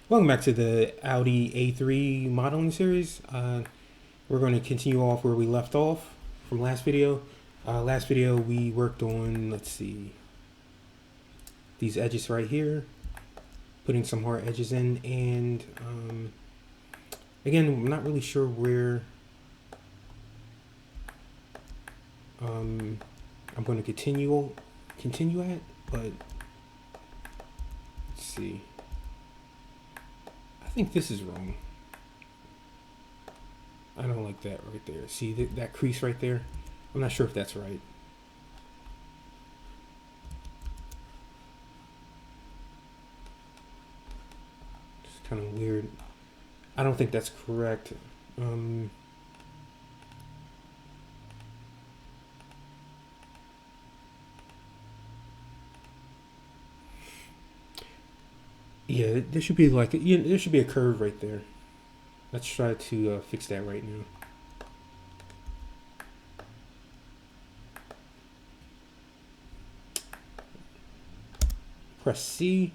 Welcome back to the Audi A3 modeling series. We're going to continue off where we left off from last video. Last video we worked on, let's see, these edges right here, putting some hard edges in, and again, I'm not really sure where I'm going to continue at, but let's see. I think this is wrong. I don't like that right there. See that crease right there? I'm not sure if that's right. It's kind of weird. I don't think that's correct. Yeah, there should be like there should be a curve right there. Let's try to fix that right now. Press C.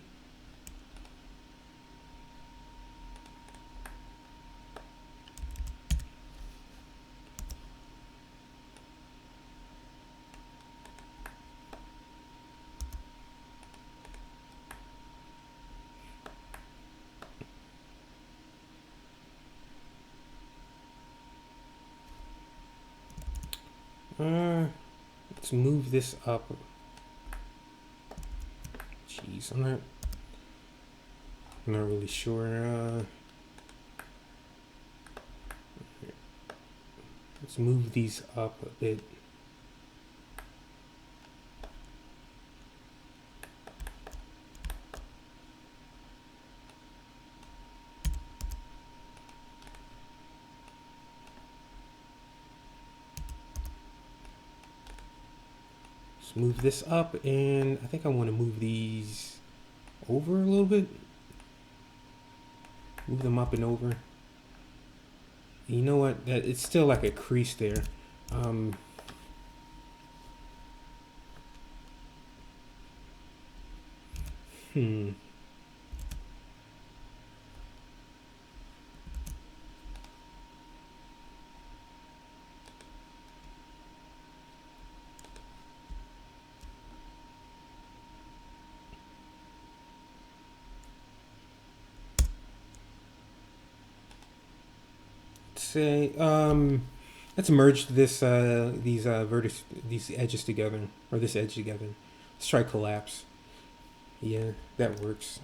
Let's move this up. Jeez, I'm not really sure. Let's move these up a bit. Let's move this up, and I think I want to move these over a little bit. Move them up and over. You know what? It's still like a crease there. Say let's merge this these edges together, or this edge together. Let's try collapse. Yeah, that works.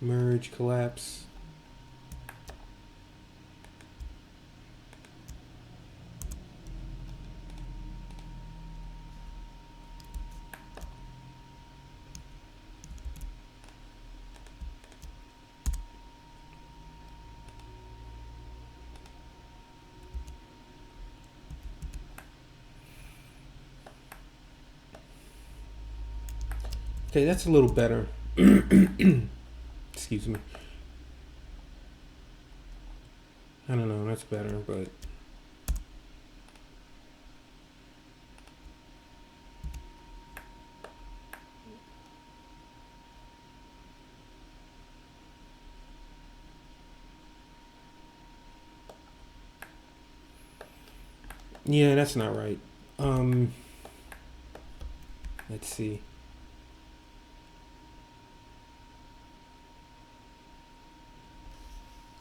Merge, collapse. Okay, that's a little better. Excuse me. I don't know, that's better, but yeah, that's not right. Let's see.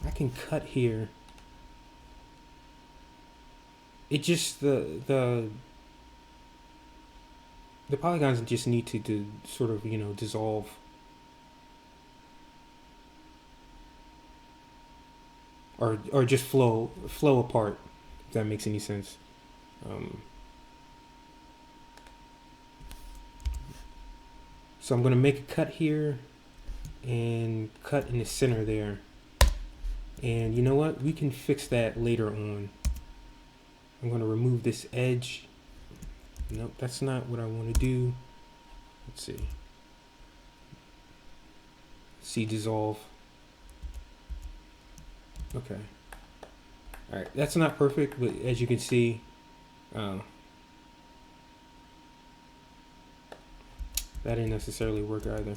I can cut here. It just the polygons just need to sort of dissolve, or just flow apart, if that makes any sense. So I'm going to make a cut here and cut in the center there. And you know what? We can fix that later on. I'm going to remove this edge. Nope, that's not what I want to do. Let's see. See, dissolve. Okay. All right, that's not perfect, but as you can see, that didn't necessarily work either.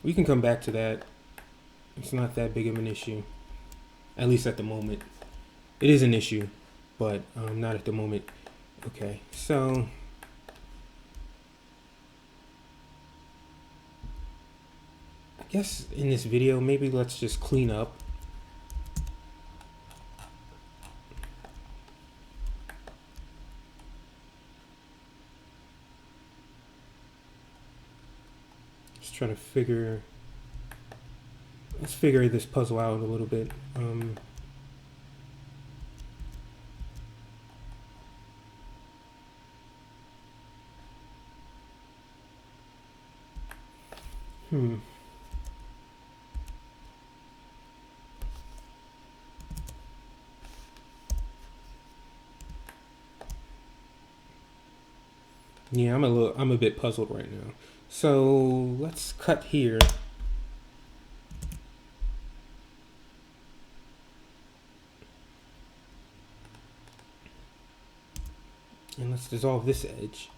We can come back to that. It's not that big of an issue, at least at the moment. It is an issue, but not at the moment. Okay, so I guess in this video, maybe let's just clean up. Just trying to figure. Let's figure this puzzle out a little bit. Yeah, I'm a bit puzzled right now. So let's cut here. And let's dissolve this edge.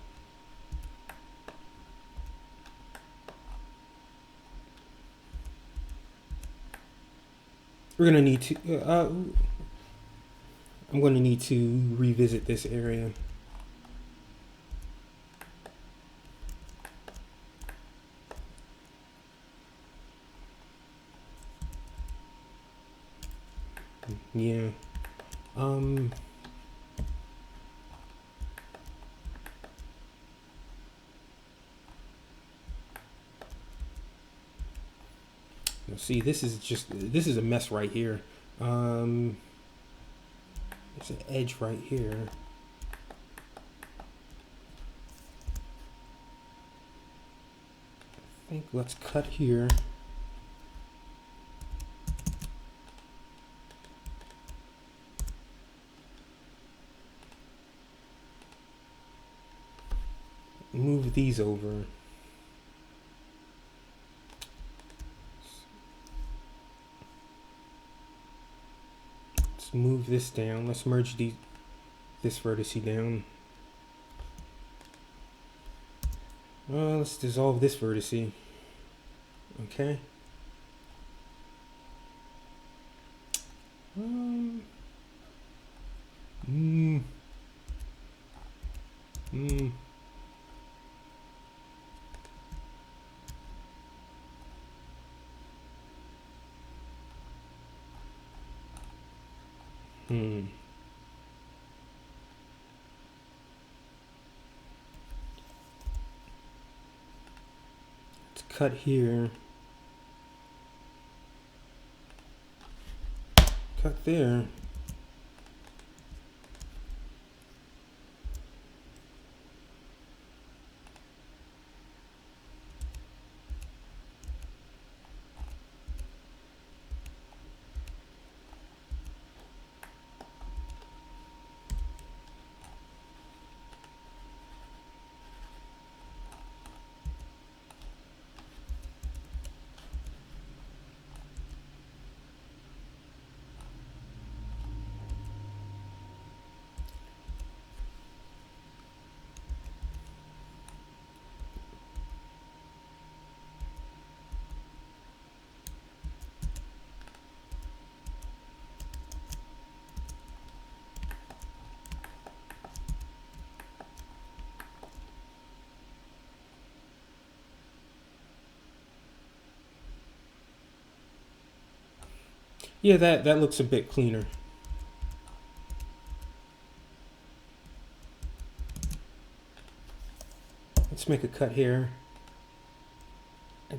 We're gonna need to, I'm gonna need to revisit this area. Yeah. See, this is a mess right here. There's an edge right here. I think let's cut here. Move these over. Let's move this down. Let's merge this vertex down. Let's dissolve this vertex. Okay. Let's cut here. Cut there. Yeah, that looks a bit cleaner. Let's make a cut here. I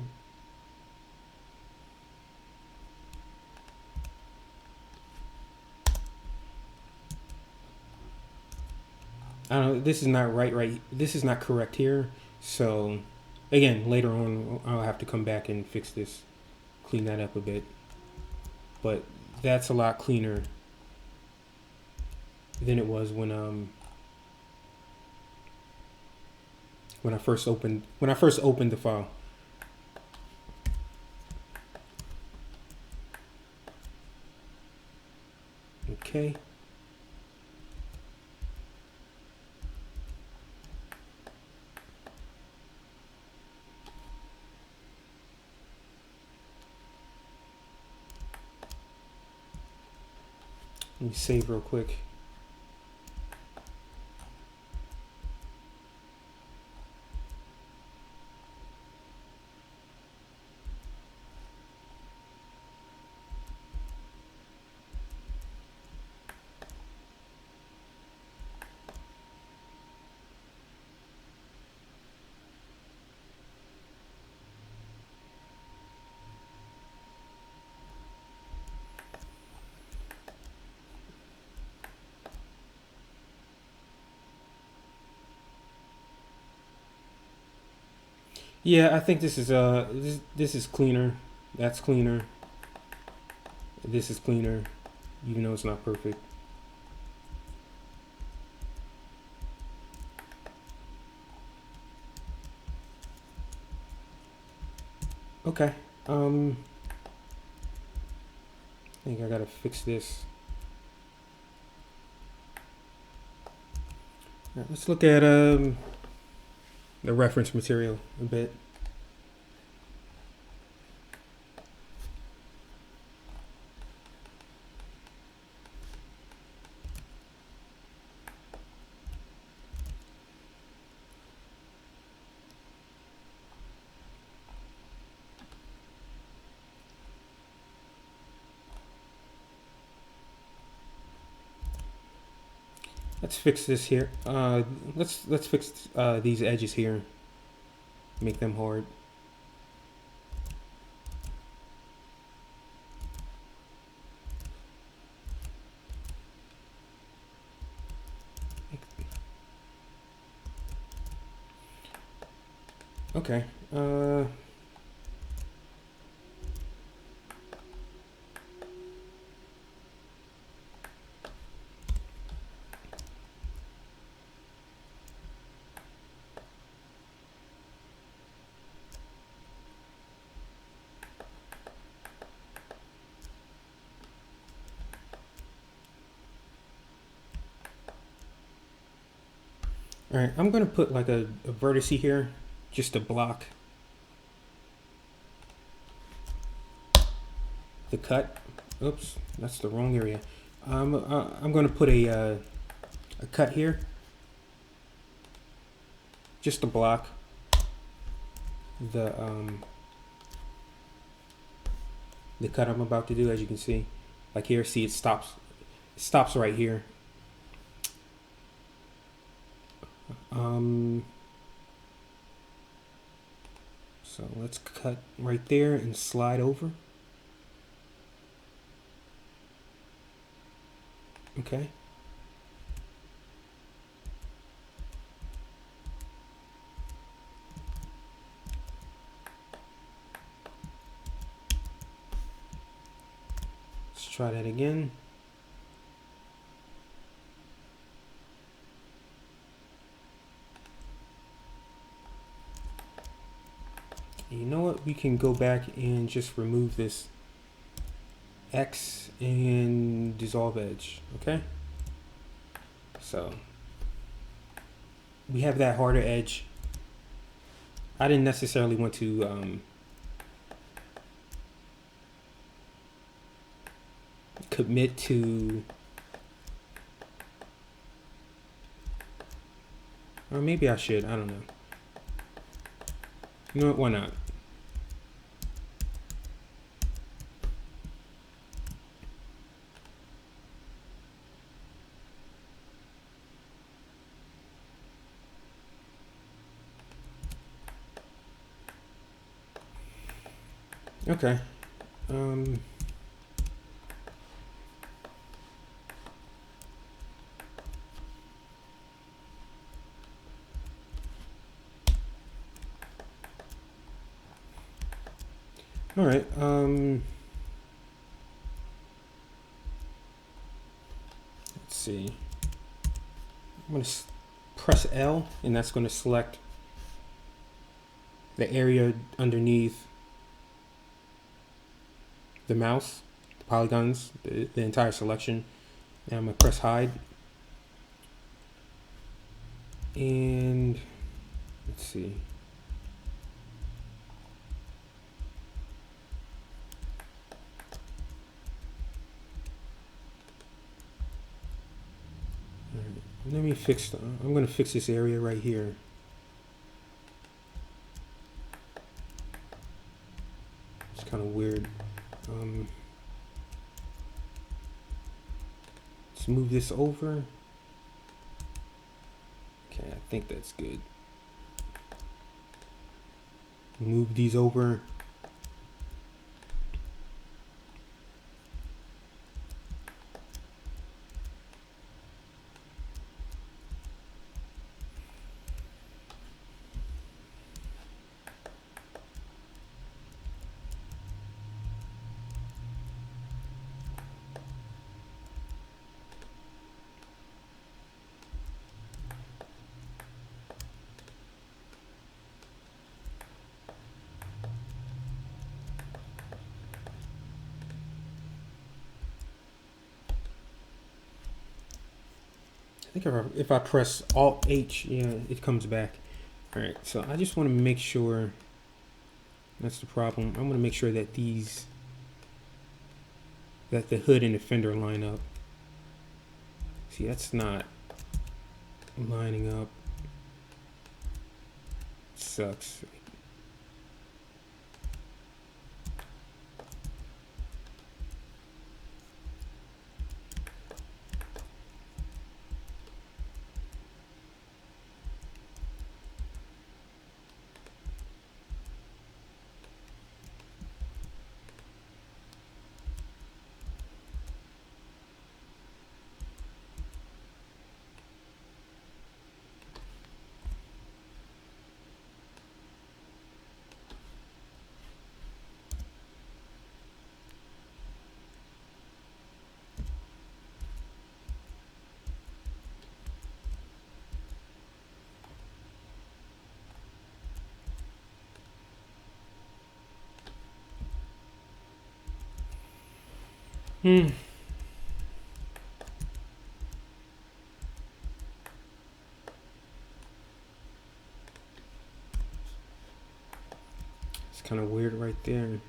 don't know, this is not right. This is not correct here. So again, later on, I'll have to come back and fix this, clean that up a bit. But that's a lot cleaner than it was when I first opened the file. Okay. Let me save real quick. Yeah, I think this is this is cleaner. That's cleaner. This is cleaner, even though it's not perfect. Okay. I think I gotta fix this. All right, let's look at the reference material a bit. Let's fix this here. Let's fix these edges here. Make them hard. Okay. All right, I'm gonna put like a vertex here, just to block the cut. Oops, that's the wrong area. I'm gonna put a cut here, just to block the cut I'm about to do. As you can see, like here, see it stops right here. So let's cut right there and slide over. Okay. Let's try that again. You know what? We can go back and just remove this X and dissolve edge. Okay. So we have that harder edge. I didn't necessarily want to commit to, or maybe I should. I don't know. You know what? Why not? Okay. All right. Let's see. I'm going to press L, and that's going to select the area underneath the mouse, the polygons, the entire selection. Now I'm gonna press hide, and let's see. All right, let me fix. I'm gonna fix this area right here. It's kind of weird. Let's move this over. Okay, I think that's good. Move these over. I think if I press Alt H, yeah, it comes back. All right, so I just want to make sure. That's the problem. I want to make sure that that the hood and the fender line up. See, that's not lining up. Sucks. It's kind of weird right there.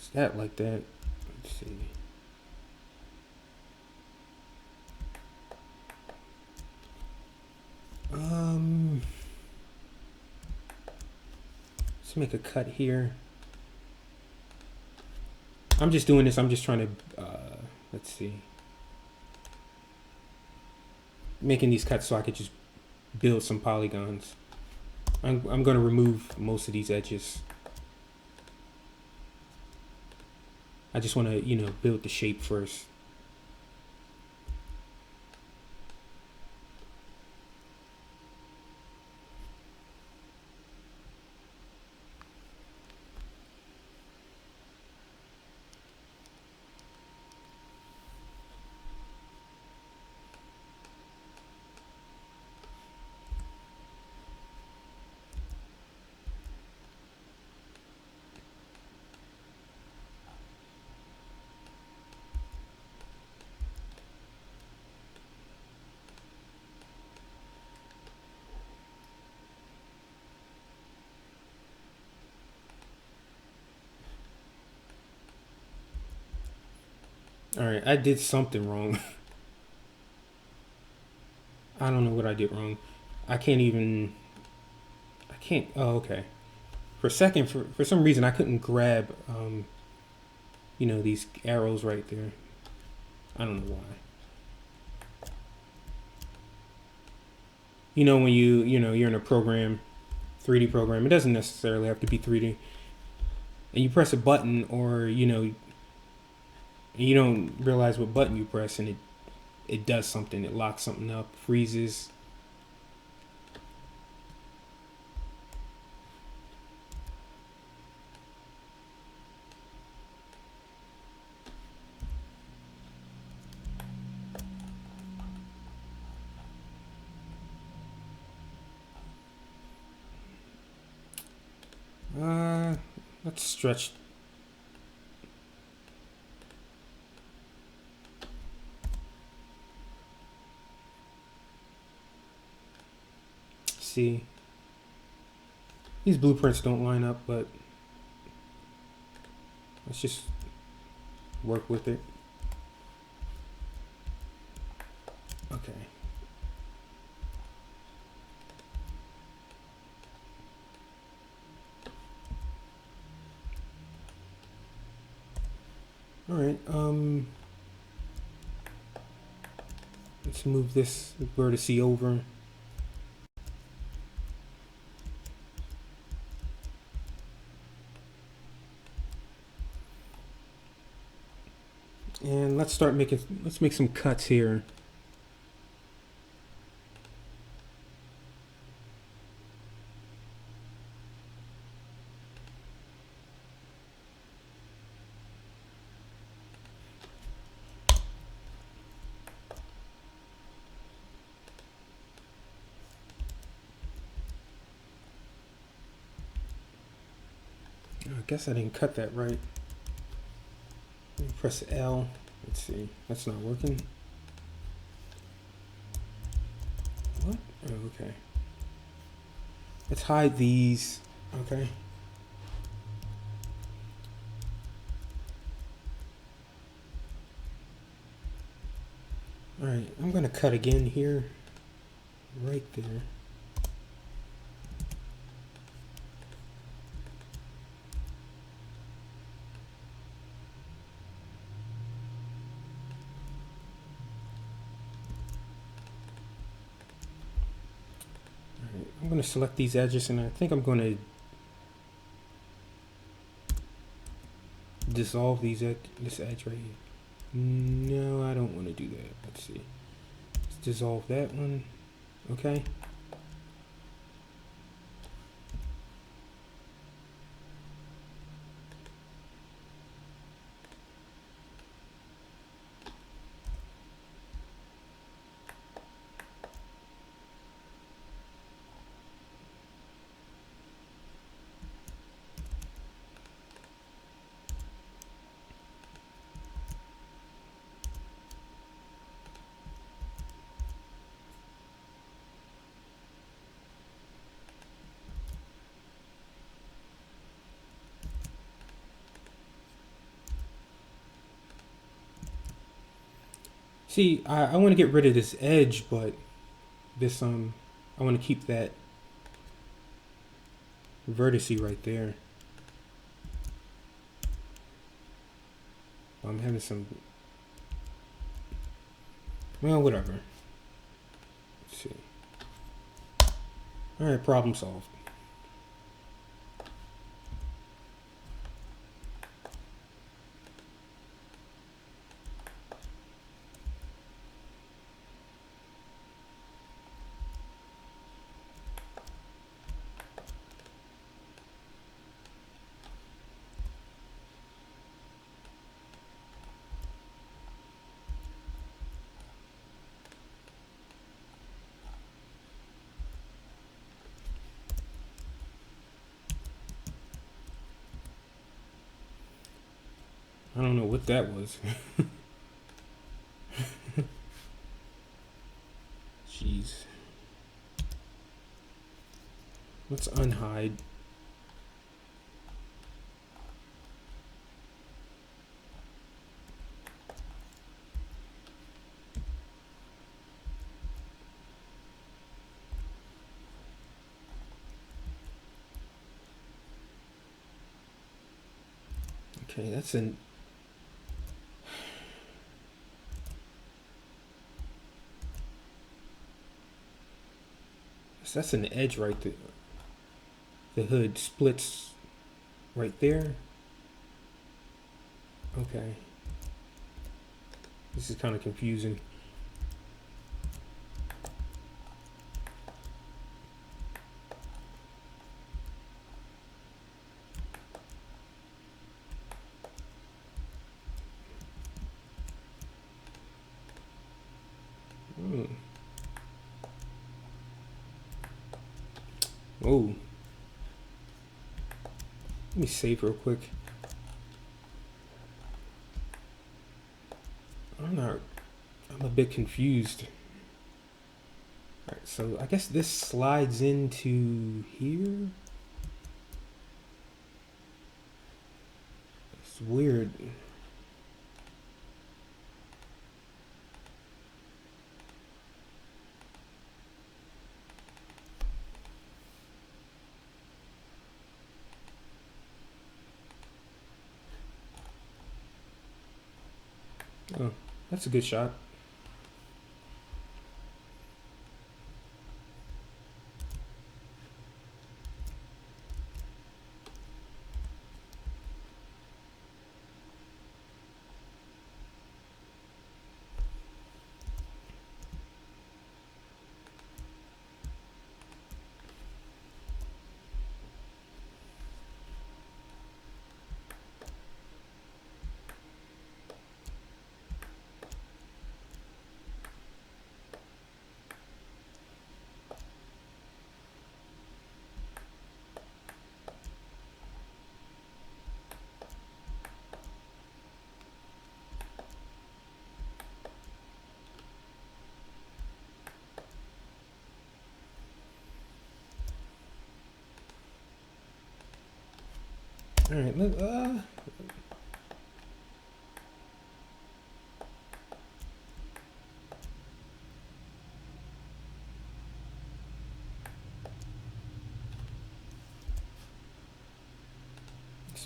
Is that like that? Let's see. Let's make a cut here. I'm just doing this. I'm just trying to, let's see. Making these cuts so I could just build some polygons. I'm going to remove most of these edges. I just want to, build the shape first. All right, I did something wrong. I don't know what I did wrong. I can't. Oh, okay. For a second, for some reason, I couldn't grab, these arrows right there. I don't know why. When you're in a program, 3D program, it doesn't necessarily have to be 3D. And you press a button, or you don't realize what button you press, and it does something. It locks something up, freezes. Let's stretch. See, these blueprints don't line up, but let's just work with it. Okay. All right. Let's move this vertice over. And let's make some cuts here. I guess I didn't cut that right. Press L. Let's see. That's not working. What? Oh, okay. Let's hide these. Okay. All right. I'm going to cut again here. Right there. I'm going to select these edges, and I think I'm going to dissolve this edge right here. No, I don't want to do that. Let's see. Let's dissolve that one. Okay. See, I want to get rid of this edge, but this I want to keep that vertice right there. I'm having some, well, whatever. Let's see. All right, problem solved. I don't know what that was. Jeez. Let's unhide. Okay, that's an edge right there. The hood splits right there. Okay. This is kind of confusing. Oh. Let me save real quick. I'm a bit confused. Alright, so I guess this slides into here. It's weird. Oh, that's a good shot. All right, let's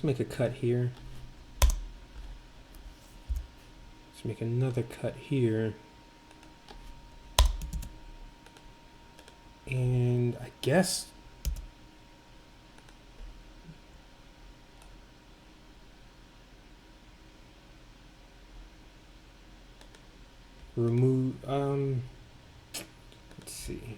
make a cut here. Let's make another cut here. And I guess remove, let's see.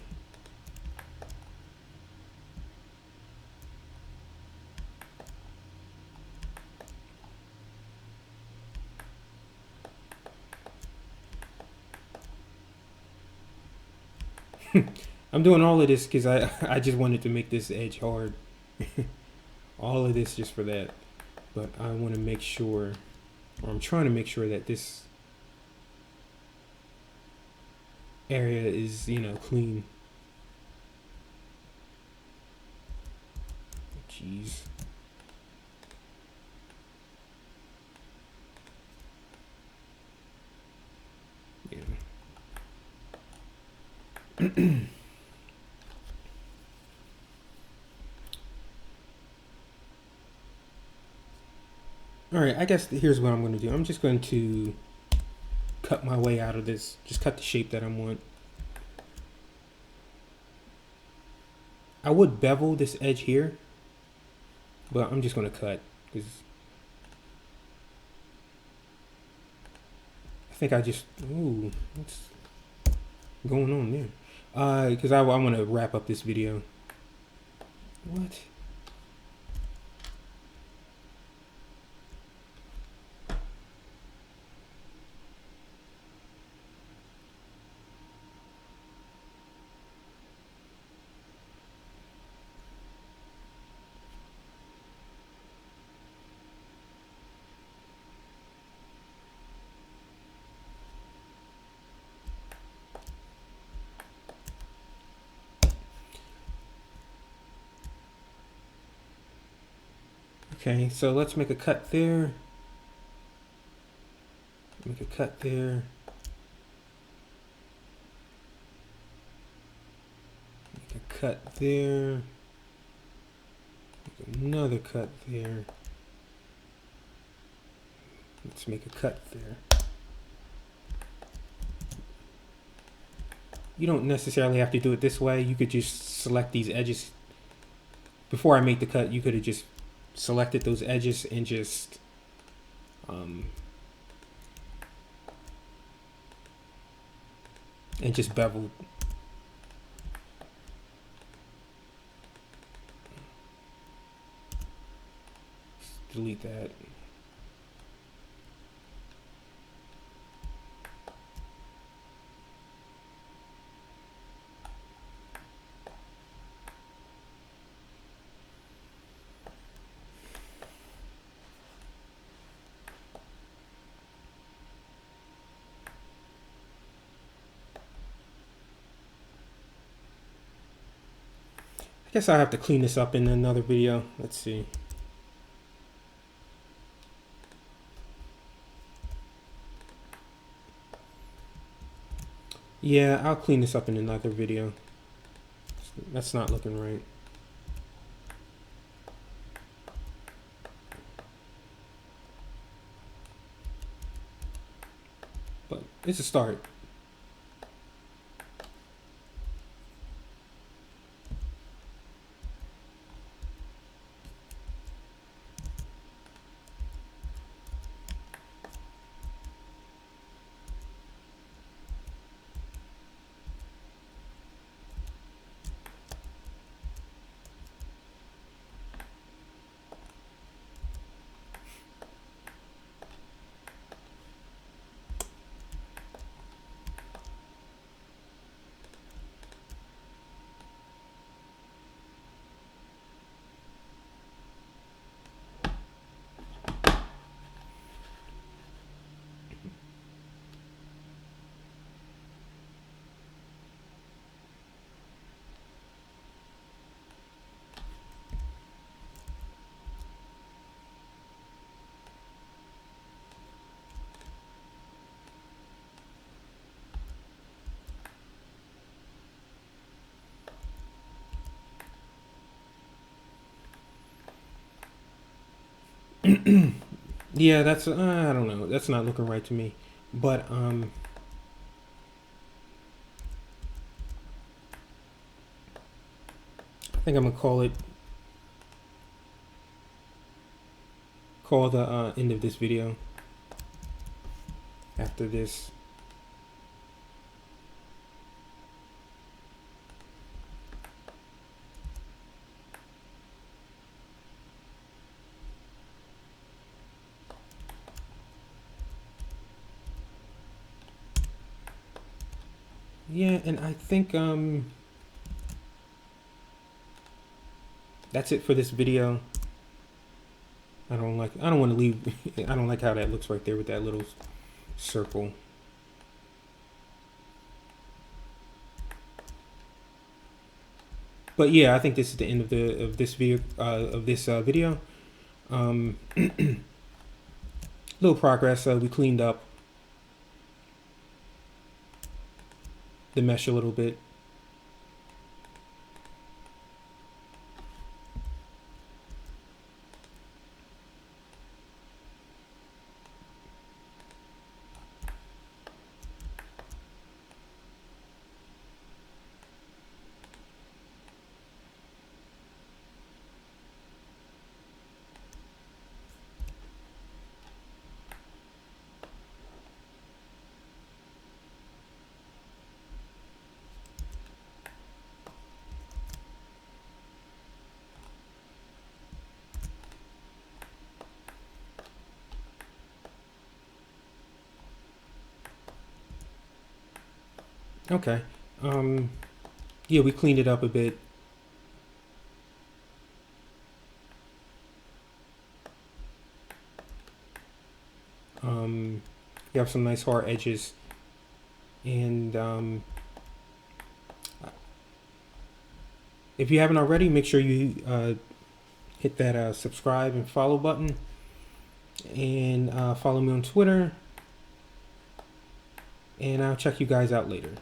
I'm doing all of this because I just wanted to make this edge hard. All of this just for that. But I want to make sure, or I'm trying to make sure that this area is, you know, clean. Jeez. Yeah. All right, I guess here's what I'm going to do. I'm just going to cut my way out of this. Just cut the shape that I want. I would bevel this edge here, but I'm just going to cut because I think I just, ooh, what's going on there? Because I want to wrap up this video. What? Okay, so let's make a cut there. Make a cut there. Make a cut there. Make another cut there. Let's make a cut there. You don't necessarily have to do it this way. You could just select these edges. Before I make the cut, you could have just selected those edges and just beveled. Delete that. guess I'll have to clean this up in another video. Let's see. Yeah, I'll clean this up in another video. That's not looking right. But it's a start. Yeah, that's I don't know. That's not looking right to me. But I think I'm gonna call the end of this video after this. Yeah, and I think that's it for this video. I don't want to leave I don't like how that looks right there with that little circle. But yeah, I think this is the end of this video. Little progress. We cleaned up the mesh a little bit. Okay. Yeah, we cleaned it up a bit. You have some nice hard edges, and if you haven't already, make sure you hit that subscribe and follow button, and follow me on Twitter, and I'll check you guys out later.